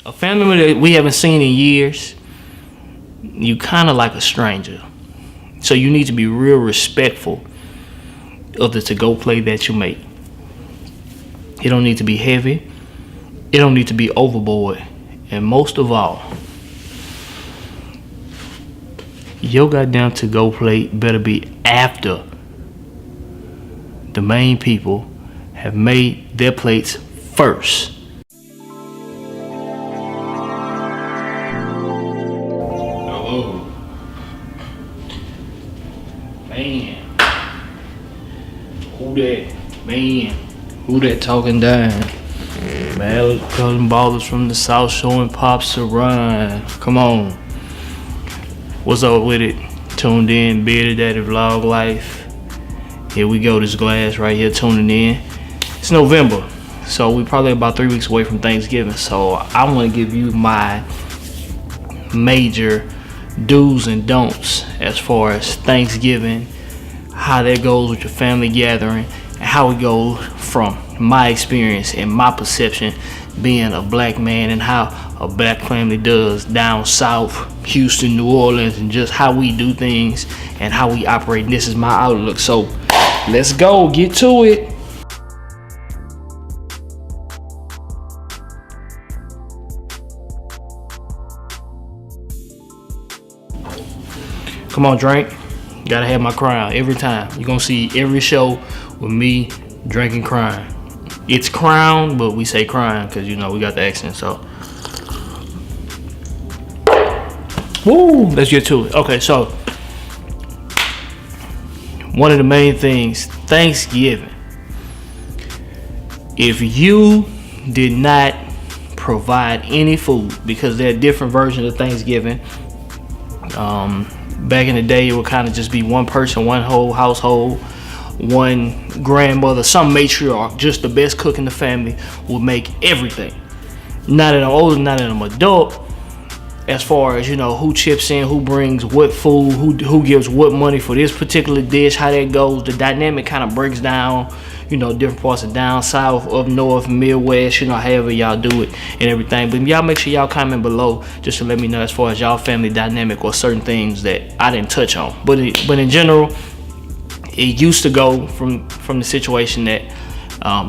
A family member that we haven't seen in years, you kind of like a stranger. So you need to be real respectful of the to-go plate that you make. It don't need to be heavy. It don't need to be overboard. And most of all, your goddamn to-go plate better be after the main people have made their plates first. Oh, man. Who that? Man. Who that talking down? Man, cousin ballers from the South showing pops to run. Come on. What's up with it? Tuned in, Bearded Daddy Vlog Life. Here we go, this Glas right here tuning in. It's November, so we probably about 3 weeks away from Thanksgiving. So I want to give you my major do's and don'ts as far as Thanksgiving, how that goes with your family gathering, and how it goes from my experience and my perception being a black man and how a black family does down south, Houston, New Orleans, and just how we do things and how we operate. And this is my outlook. So let's go, get to it. Come on, drink. Gotta have my crown every time. You're gonna see every show with me drinking crown. It's crown, but we say crown because, you know, we got the accent. So, woo, let's get to it. Okay, so one of the main things, Thanksgiving. If you did not provide any food, because there are different versions of Thanksgiving. Back in the day, it would kind of just be one person, one whole household, one grandmother, some matriarch, just the best cook in the family would make everything. Not that I'm older, not that I'm adult, as far as, you know, who chips in, who brings what food, who gives what money for this particular dish, how that goes. The dynamic kind of breaks down, you know, different parts of down south, up north, midwest, you know, however y'all do it and everything. But y'all make sure y'all comment below just to let me know as far as y'all family dynamic or certain things that I didn't touch on. But in general, it used to go from the situation that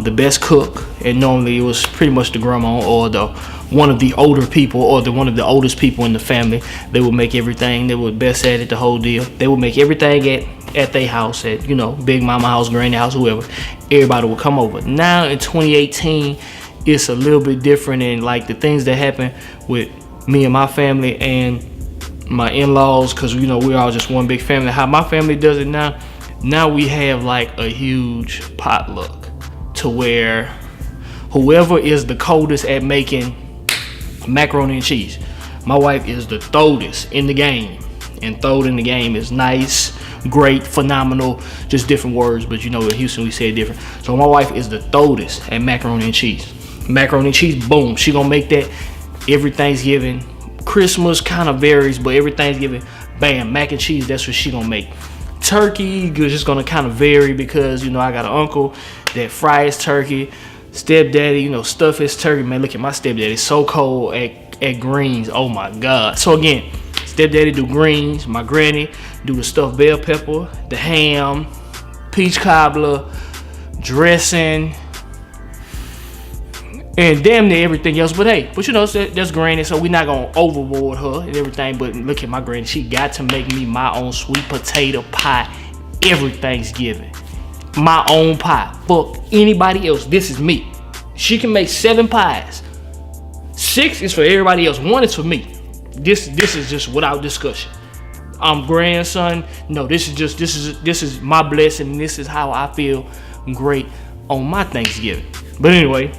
the best cook, and normally it was pretty much the grandma or the one of the older people or one of the oldest people in the family. They would make everything. They were best at it, the whole deal. They would make everything at their house, at, you know, big mama house, granny house, whoever. Everybody would come over. Now in 2018, it's a little bit different, and like the things that happen with me and my family and my in-laws, because, you know, we're all just one big family. How my family does it now we have like a huge potluck to where whoever is the coldest at making macaroni and cheese. My wife is the throwest in the game, and throwed in the game is nice, great, phenomenal, just different words, but you know, in Houston we say it different. So my wife is the throwest at macaroni and cheese. Macaroni and cheese, boom, she gonna make that every Thanksgiving. Christmas kind of varies, but every Thanksgiving, bam, mac and cheese, that's what she gonna make. Turkey is just gonna kind of vary because, you know, I got an uncle that fries turkey. Stepdaddy, you know, stuff his turkey. Man, look at my stepdaddy, so cold at greens. Oh my God. So again, stepdaddy do greens. My granny do the stuffed bell pepper, the ham, peach cobbler, dressing, and damn near everything else. But hey, you know, that's granny, so we're not gonna overboard her and everything. But look at my granny, she got to make me my own sweet potato pie every Thanksgiving. My own pie. Fuck anybody else. This is me. She can make 7 pies. 6 is for everybody else. 1 is for me. This is just without discussion. I'm grandson. No, this is my blessing. This is how I feel great on my Thanksgiving. But anyway,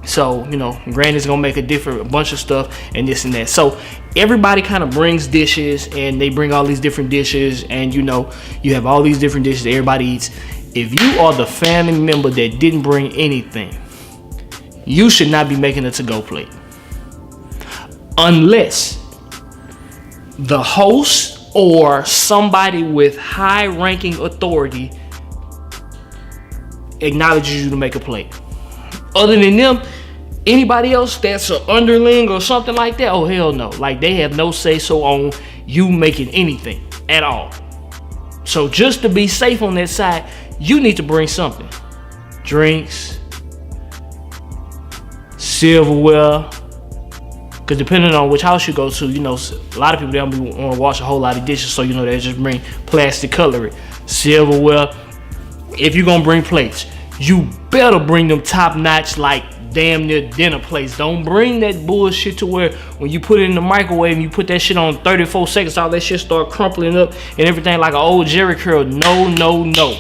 so, you know, granny's gonna make a bunch of stuff and this and that. So everybody kind of brings dishes, and they bring all these different dishes, and, you know, you have all these different dishes that everybody eats. If you are the family member that didn't bring anything, you should not be making a to-go plate. Unless the host or somebody with high-ranking authority acknowledges you to make a plate. Other than them, Anybody else that's an underling or something like that, oh hell no. Like, they have no say so on you making anything at all. So just to be safe on that side, you need to bring something. Drinks, silverware. Because depending on which house you go to, you know, a lot of people, they don't want to wash a whole lot of dishes. So, you know, they just bring plastic cutlery, silverware. If you're going to bring plates, you better bring them top notch, like damn near dinner plates. Don't bring that bullshit to where when you put it in the microwave and you put that shit on 34 seconds, all that shit start crumpling up and everything like an old Jerry curl. No, no, no.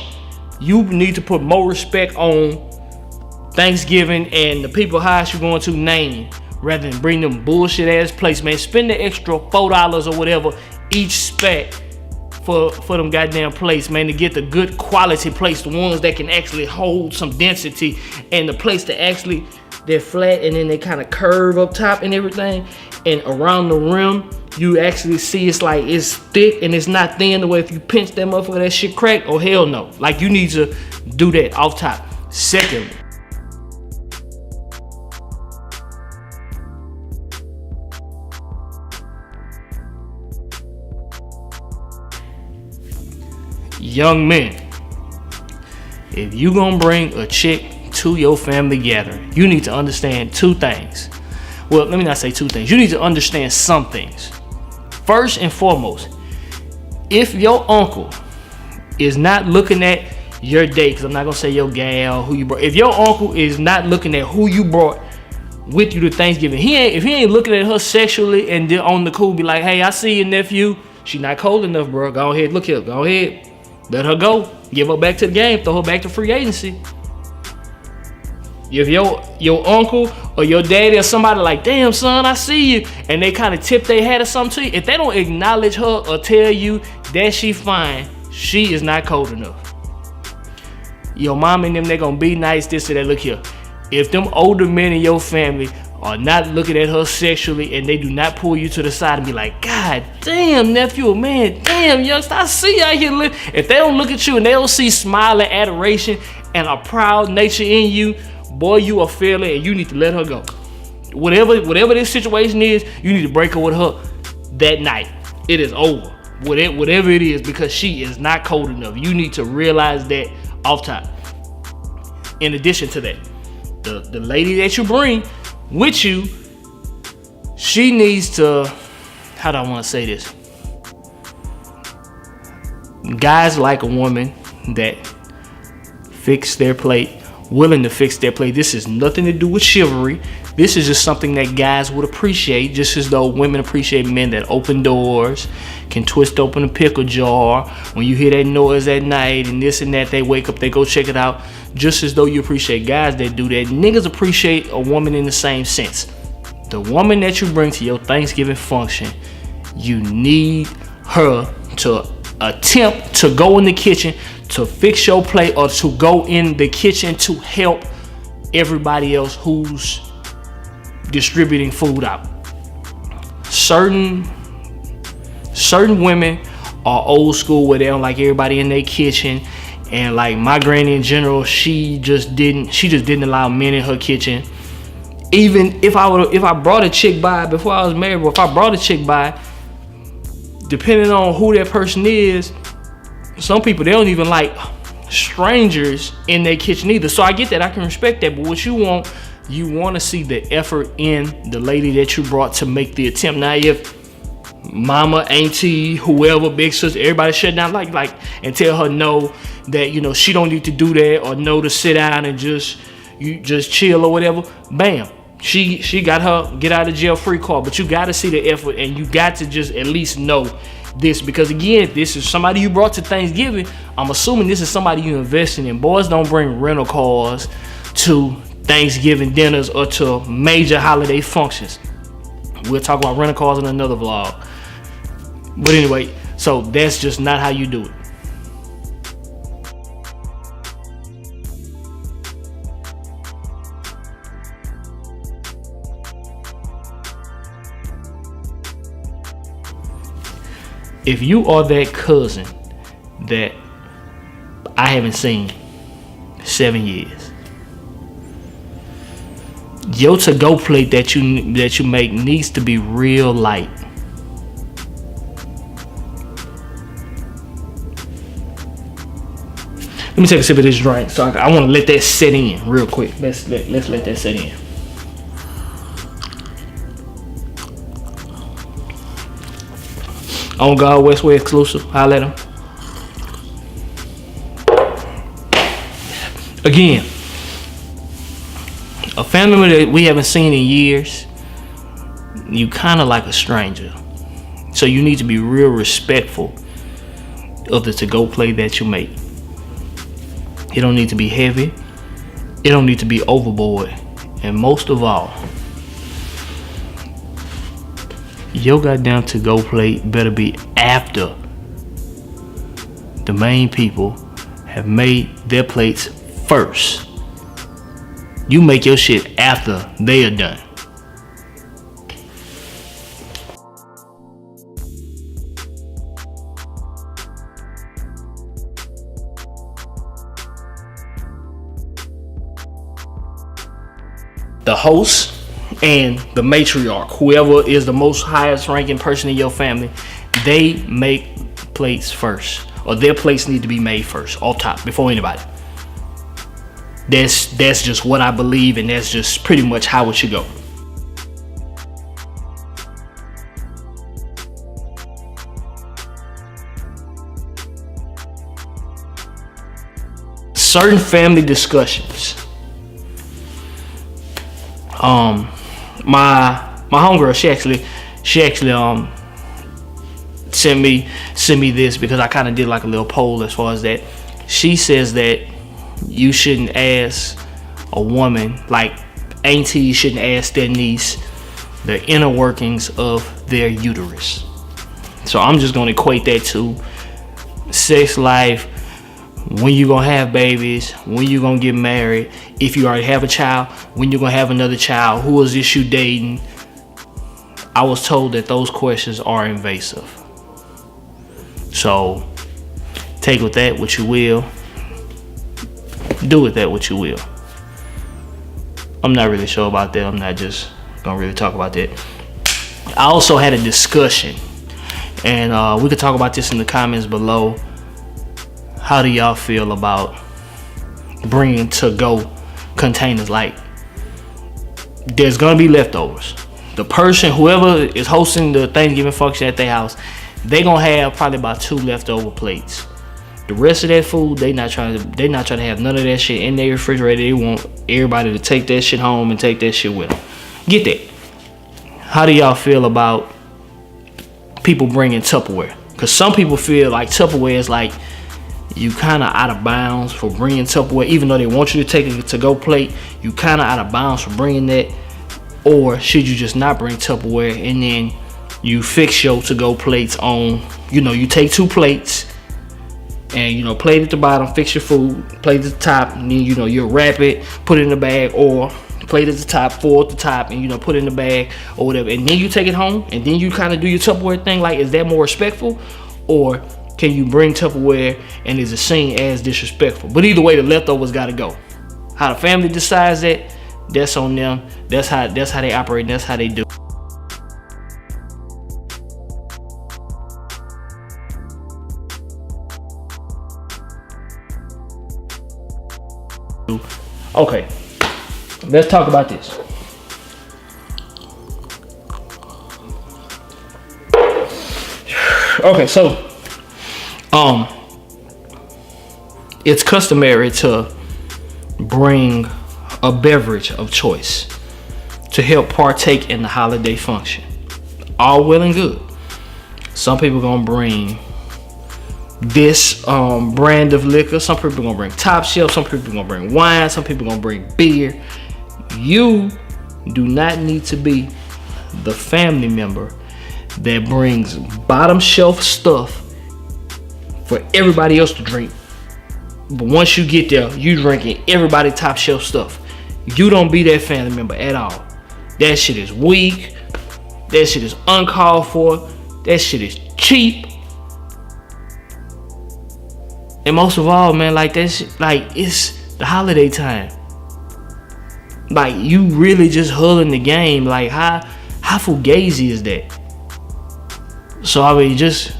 You need to put more respect on Thanksgiving and the people house you're going to name, rather than bring them bullshit ass plates, man. Spend the extra $4 or whatever each spec for them goddamn plates, man, to get the good quality plates, the ones that can actually hold some density, and the plates that actually, they're flat and then they kind of curve up top and everything, and around the rim you actually see it's like it's thick and it's not thin, the way if you pinch that motherfucker that shit crack. Oh hell no. Like, you need to do that off top. Secondly, young men, if you gonna bring a chick to your family gathering, you need to understand two things. Well, let me not say two things. You need to understand some things. First and foremost, if your uncle is not looking at your date, because I'm not gonna say your gal, who you brought. If your uncle is not looking at who you brought with you to Thanksgiving, if he ain't looking at her sexually and then on the cool be like, hey, I see your nephew, she not cold enough, bro. Go ahead, look here, go ahead. Let her go. Give her back to the game. Throw her back to free agency. If your uncle or your daddy or somebody like, damn son, I see you, and they kind of tip their hat or something to you, if they don't acknowledge her or tell you that she fine, she is not cold enough. Your mom and them, they gonna be nice, this or that. Look here. If them older men in your family are not looking at her sexually and they do not pull you to the side and be like, God damn, nephew, man, damn, youngster, I see you out here living. If they don't look at you and they don't see smiling adoration and a proud nature in you, boy, you are failing and you need to let her go. Whatever this situation is, you need to break up with her that night. It is over. Whatever it is, because she is not cold enough. You need to realize that off top. In addition to that, the lady that you bring with you, she needs to, how do I want to say this? Guys like a woman that fix their plate, willing to fix their plate. This has nothing to do with chivalry. This is just something that guys would appreciate, just as though women appreciate men that open doors, can twist open a pickle jar. When you hear that noise at night and this and that, they wake up, they go check it out. Just as though you appreciate guys that do that, niggas appreciate a woman in the same sense. The woman that you bring to your Thanksgiving function, you need her to attempt to go in the kitchen to fix your plate, or to go in the kitchen to help everybody else who's distributing food out. Certain women are old school where they don't like everybody in their kitchen, and like my granny in general, she just didn't allow men in her kitchen. Even if I brought a chick by before I was married, or if I brought a chick by, depending on who that person is, some people, they don't even like strangers in their kitchen either. So I get that, I can respect that. But what you want to see the effort in the lady that you brought to make the attempt. Now, if mama, auntie, whoever, big sister, everybody shut down like and tell her no, that, you know, she don't need to do that, or no, to sit down and just chill or whatever, bam, she got her get out of jail free card. But you got to see the effort, and you got to just at least know this, because again, this is somebody you brought to Thanksgiving. I'm assuming this is somebody you investing in. Boys don't bring rental cars to Thanksgiving dinners or to major holiday functions. We'll talk about rental cars in another vlog. But anyway, so that's just not how you do it. If you are that cousin that I haven't seen 7 years, Your to-go plate that you make needs to be real light. Let me take a sip of this drink. So I want to let that set in real quick. Let's let that set in. On God, Westway exclusive. Holla at him. Again, a family member that we haven't seen in years, you kind of like a stranger. So you need to be real respectful of the to-go plate that you make. It don't need to be heavy. It don't need to be overboard. And most of all, your goddamn to-go plate better be after the main people have made their plates first. You make your shit after they are done. The host and the matriarch, whoever is the most highest ranking person in your family, they make plates first, or their plates need to be made first, all top, before anybody. That's just what I believe, and that's just pretty much how it should go. Certain family discussions. My homegirl, she actually sent me this because I kind of did like a little poll as far as that. She says that you shouldn't ask a woman, like aunties shouldn't ask their niece the inner workings of their uterus. So I'm just gonna equate that to sex life, when you gonna have babies, when you gonna get married, if you already have a child, when you gonna have another child, who is this you dating. I was told that those questions are invasive. So take with that what you will. Do with that what you will. I'm not really sure about that. I'm not just gonna really talk about that. I also had a discussion, and we could talk about this in the comments below. How do y'all feel about bringing to-go containers? Like, there's gonna be leftovers. The person, whoever is hosting the Thanksgiving function at their house, they gonna have probably about 2 leftover plates. The rest of that food, they not trying to have none of that shit in their refrigerator. They want everybody to take that shit home and take that shit with them. Get that? How do y'all feel about people bringing Tupperware? Because some people feel like Tupperware is like, you kind of out of bounds for bringing Tupperware, even though they want you to take a to-go plate. You kind of out of bounds for bringing that. Or should you just not bring Tupperware, and then you fix your to-go plates on, you take 2 plates and, plate at the bottom, fix your food, plate at the top, and then, you wrap it, put it in the bag, or plate at the top, foil at the top, and, put it in the bag or whatever. And then you take it home, and then you kind of do your Tupperware thing. Like, is that more respectful? Or can you bring Tupperware and is it seen as disrespectful? But either way, the leftovers gotta go. How the family decides that, that's on them. That's how they operate, and that's how they do. Okay, let's talk about this. Okay, so it's customary to bring a beverage of choice to help partake in the holiday function. All well and good. Some people gonna bring this brand of liquor. Some people gonna bring top shelf. Some people gonna bring wine. Some people gonna bring beer. You do not need to be the family member that brings bottom shelf stuff for everybody else to drink. But once you get there, you drinking everybody top shelf stuff. You don't be that family member at all. That shit is weak. That shit is uncalled for. That shit is cheap. And most of all, man, like that shit, like, it's the holiday time. Like, you really just hulling the game. Like, how fugazi is that? So I mean, just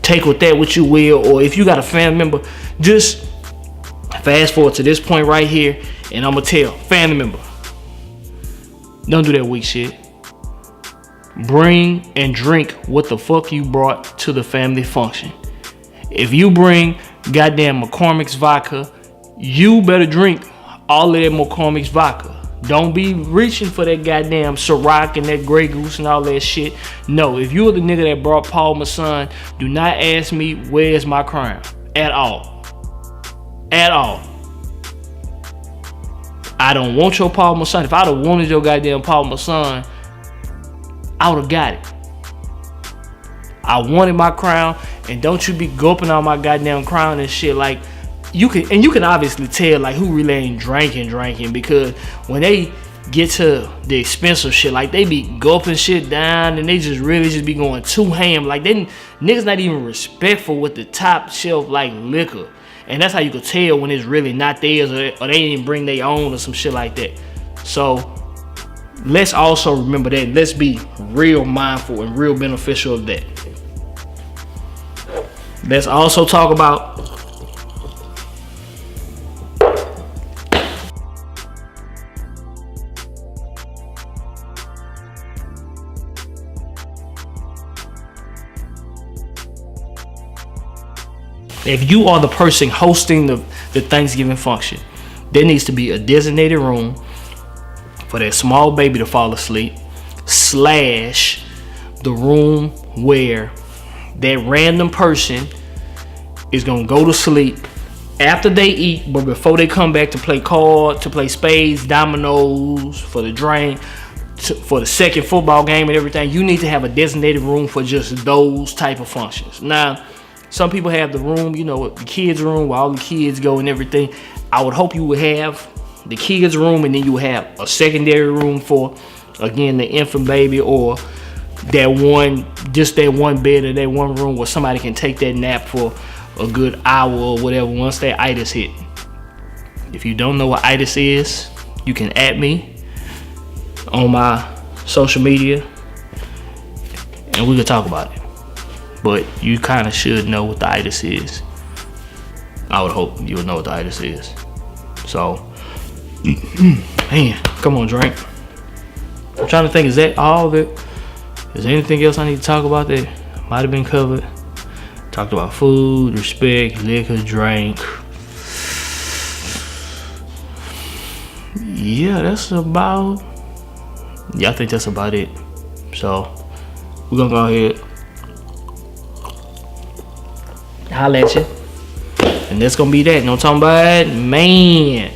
take with that what you will, or if you got a family member, just fast forward to this point right here, and I'm gonna tell family member, don't do that weak shit. Bring and drink what the fuck you brought to the family function. If you bring goddamn McCormick's vodka, you better drink all of that McCormick's vodka. Don't be reaching for that goddamn Ciroc and that Grey Goose and all that shit. No, if you're the nigga that brought Paul Masson, do not ask me where's my crown. At all. At all. I don't want your Paul Masson. If I'd have wanted your goddamn Paul Masson, I would have got it. I wanted my crown, and don't you be gulping on my goddamn crown and shit. Like, you can obviously tell like who really ain't drinking, because when they get to the expensive shit, like they be gulping shit down and they just really just be going too ham. Like, they niggas not even respectful with the top shelf like liquor, and that's how you could tell when it's really not theirs, or they didn't bring their own or some shit like that. So let's also remember that. Let's be real mindful and real beneficial of that. Let's also talk about if you are the person hosting the Thanksgiving function, there needs to be a designated room for that small baby to fall asleep, / the room where that random person is gonna go to sleep after they eat, but before they come back to play cards, to play spades, dominoes, for the drink, for the second football game and everything. You need to have a designated room for just those type of functions. Now, some people have the room, you know, the kids' room where all the kids go and everything. I would hope you would have the kids' room, and then you would have a secondary room for, again, the infant baby, or that one bed or that one room where somebody can take that nap for a good hour or whatever once that itis hit. If you don't know what itis is, you can add me on my social media and we can talk about it. But you kind of should know what the itis is. I would hope you would know what the itis is. So, man, come on, drink. I'm trying to think, is that all of it? Is there anything else I need to talk about that might have been covered? Talked about food, respect, liquor, drink. Yeah, that's about. Yeah, I think that's about it. So, we're gonna go ahead, holla at you. And that's gonna be that. You know what I'm talking about? Man.